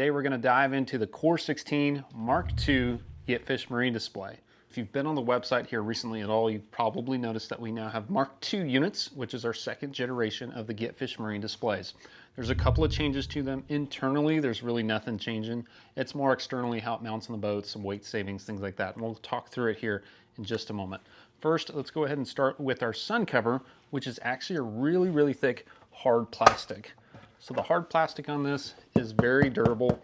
Today we're going to dive into the Core 16 Mark II Gitfish Marine display. If you've been on the website here recently at all, you've probably noticed that we now have Mark II units, which is our second generation of the Gitfish Marine displays. There's a couple of changes to them. Internally, there's really nothing changing. It's more externally how it mounts on the boat, some weight savings, things like that. And we'll talk through it here in just a moment. First, let's go ahead and start with our sun cover, which is actually a really, really thick, hard plastic. So the hard plastic on this is very durable.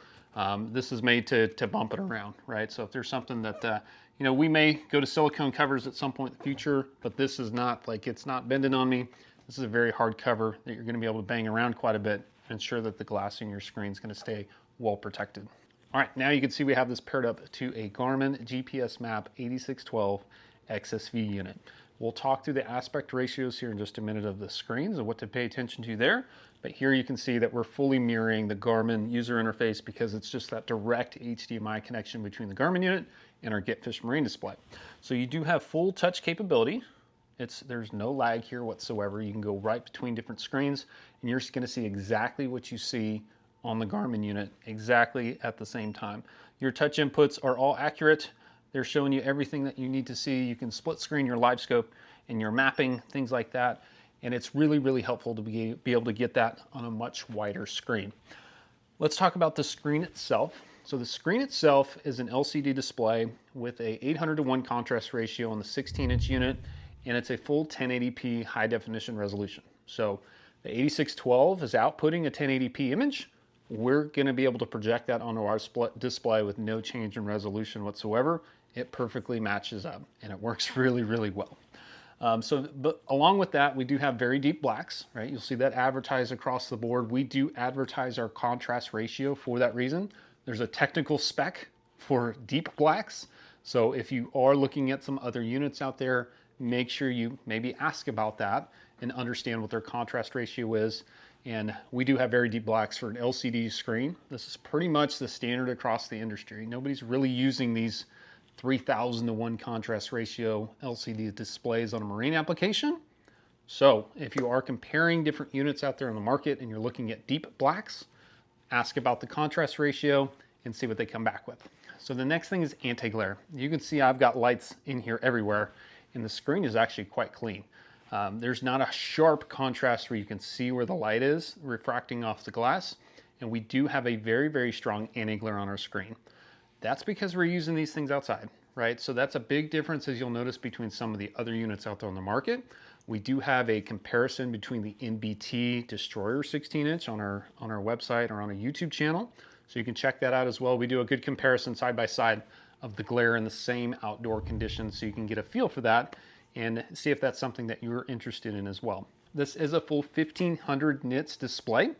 This is made to bump it around, right? So if there's something that, we may go to silicone covers at some point in the future, but this is not like, it's not bending on me. This is a very hard cover that you're gonna be able to bang around quite a bit and ensure that the glass in your screen is gonna stay well protected. All right, now you can see we have this paired up to a Garmin GPS Map 8612 XSV unit. We'll talk through the aspect ratios here in just a minute of the screens and what to pay attention to there. But here you can see that we're fully mirroring the Garmin user interface because it's just that direct HDMI connection between the Garmin unit and our Gitfish Marine display. So you do have full touch capability. There's no lag here whatsoever. You can go right between different screens and you're just gonna see exactly what you see on the Garmin unit exactly at the same time. Your touch inputs are all accurate. They're showing you everything that you need to see. You can split screen your LiveScope and your mapping, things like that. And it's really, really helpful to be able to get that on a much wider screen. Let's talk about the screen itself. So the screen itself is an LCD display with a 800:1 contrast ratio on the 16-inch unit, and it's a full 1080p high definition resolution. So the 8612 is outputting a 1080p image. We're gonna be able to project that onto our display with no change in resolution whatsoever. It perfectly matches up and it works really, really well. But along with that, we do have very deep blacks, right? You'll see that advertised across the board. We do advertise our contrast ratio for that reason. There's a technical spec for deep blacks. So if you are looking at some other units out there, make sure you maybe ask about that and understand what their contrast ratio is. And we do have very deep blacks for an LCD screen. This is pretty much the standard across the industry. Nobody's really using these 3000:1 contrast ratio LCD displays on a marine application. So if you are comparing different units out there on the market and you're looking at deep blacks, ask about the contrast ratio and see what they come back with. So the next thing is anti-glare. You can see I've got lights in here everywhere and the screen is actually quite clean. There's not a sharp contrast where you can see where the light is refracting off the glass. And we do have a very, very strong anti-glare on our screen. That's because we're using these things outside, right? So that's a big difference, as you'll notice, between some of the other units out there on the market. We do have a comparison between the NBT Destroyer 16-inch on our website or on a YouTube channel. So you can check that out as well. We do a good comparison side by side of the glare in the same outdoor conditions so you can get a feel for that and see if that's something that you're interested in as well. This is a full 1500 nits display.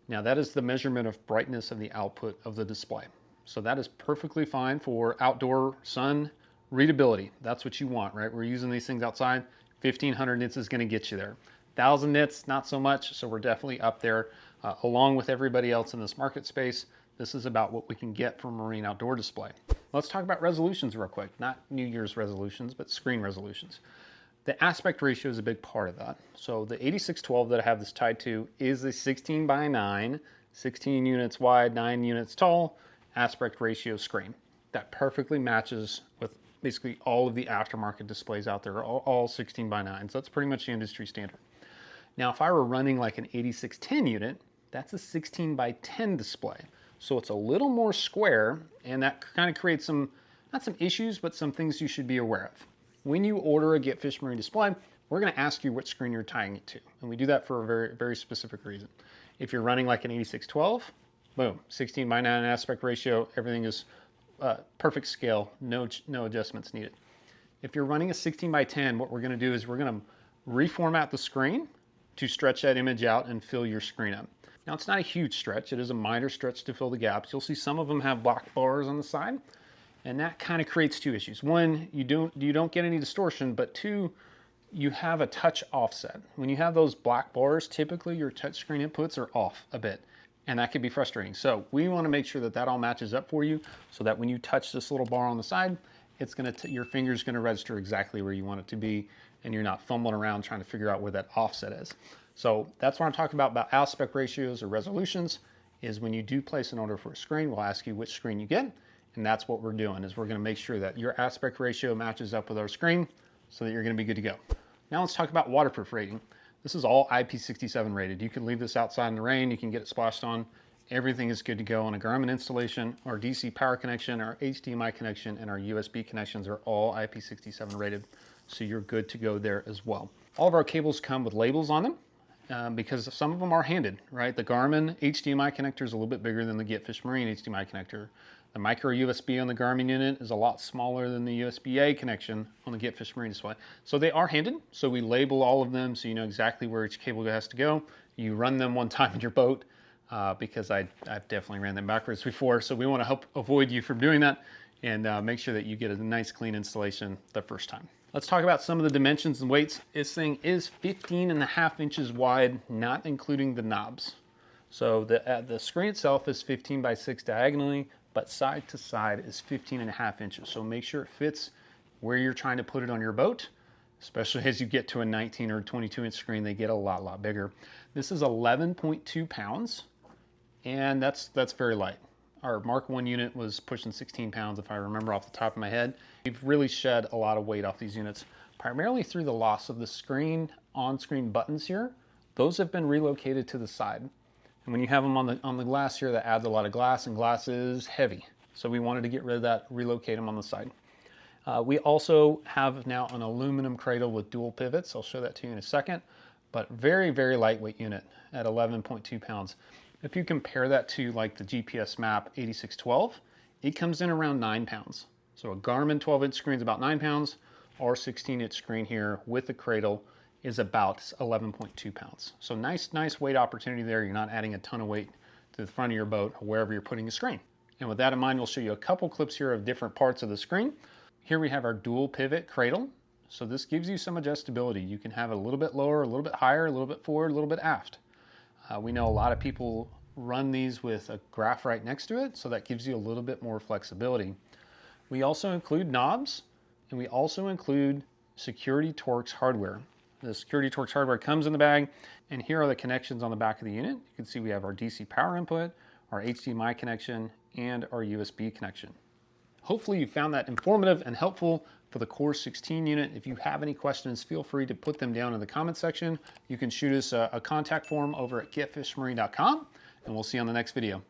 Now that is the measurement of brightness of the output of the display. So that is perfectly fine for outdoor sun readability. That's what you want, right? We're using these things outside. 1500 nits is gonna get you there. 1000 nits, not so much, so we're definitely up there. Along with everybody else in this market space, this is about what we can get from marine outdoor display. Let's talk about resolutions real quick. Not New Year's resolutions, but screen resolutions. The aspect ratio is a big part of that. So the 8612 that I have this tied to is a 16:9, 16 units wide, 9 units tall, aspect ratio screen. That perfectly matches with basically all of the aftermarket displays out there, all 16:9. So that's pretty much the industry standard. Now, if I were running like an 8610 unit, that's a 16:10 display. So it's a little more square, and that kind of creates some, not some issues, but some things you should be aware of. When you order a Gitfish Marine display, we're gonna ask you what screen you're tying it to. And we do that for a very, very specific reason. If you're running like an 8612, boom, 16:9 aspect ratio, everything is perfect scale, no adjustments needed. If you're running a 16:10, what we're gonna do is we're gonna reformat the screen to stretch that image out and fill your screen up. Now it's not a huge stretch, it is a minor stretch to fill the gaps. You'll see some of them have black bars on the side, and that kind of creates two issues. One, you don't get any distortion, but two, you have a touch offset. When you have those black bars, typically your touchscreen inputs are off a bit, and that can be frustrating. So we want to make sure that that all matches up for you so that when you touch this little bar on the side, it's your finger's gonna register exactly where you want it to be, and you're not fumbling around trying to figure out where that offset is. So that's what I'm talking about aspect ratios or resolutions. is when you do place an order for a screen, we'll ask you which screen you get. And that's what we're doing, is we're going to make sure that your aspect ratio matches up with our screen so that you're going to be good to go. Now let's talk about waterproof rating. This is all IP67 rated. You can leave this outside in the rain, you can get it splashed on. Everything is good to go on a Garmin installation. Our DC power connection, our HDMI connection, and our USB connections are all IP67 rated. So you're good to go there as well. All of our cables come with labels on them because some of them are handed, right? The Garmin HDMI connector is a little bit bigger than the GetFish Marine HDMI connector. The micro USB on the Garmin unit is a lot smaller than the USB-A connection on the GetFish Marine display. So they are handed, so we label all of them so you know exactly where each cable has to go. You run them one time in your boat because I've definitely ran them backwards before, so we want to help avoid you from doing that and make sure that you get a nice clean installation the first time. Let's talk about some of the dimensions and weights. This thing is 15.5 inches wide, not including the knobs. So the screen itself is 15 by 6 diagonally, but side to side is 15.5 inches. So make sure it fits where you're trying to put it on your boat, especially as you get to a 19 or 22 inch screen, they get a lot bigger. This is 11.2 pounds, and that's very light. Our Mark 1 unit was pushing 16 pounds, if I remember off the top of my head. We've really shed a lot of weight off these units, primarily through the loss of the screen, on-screen buttons here. Those have been relocated to the side. And when you have them on the glass here, that adds a lot of glass, and glass is heavy. So we wanted to get rid of that, relocate them on the side. We also have now an aluminum cradle with dual pivots. I'll show that to you in a second, but very lightweight unit at 11.2 pounds. If you compare that to like the GPS map 8612, it comes in around 9 pounds. So a Garmin 12-inch screen is about 9 pounds. Our 16-inch screen here with the cradle is about 11.2 pounds. So nice weight opportunity there. You're not adding a ton of weight to the front of your boat or wherever you're putting a screen. And with that in mind, we'll show you a couple clips here of different parts of the screen. Here we have our dual pivot cradle. So this gives you some adjustability. You can have it a little bit lower, a little bit higher, a little bit forward, a little bit aft. We know a lot of people run these with a graph right next to it, so that gives you a little bit more flexibility. We also include knobs, and we also include Security Torx hardware. The Security Torx hardware comes in the bag, and here are the connections on the back of the unit. You can see we have our DC power input, our HDMI connection, and our USB connection. Hopefully you found that informative and helpful for the Core 16 unit. If you have any questions, feel free to put them down in the comment section. You can shoot us a contact form over at getfishmarine.com, and we'll see you on the next video.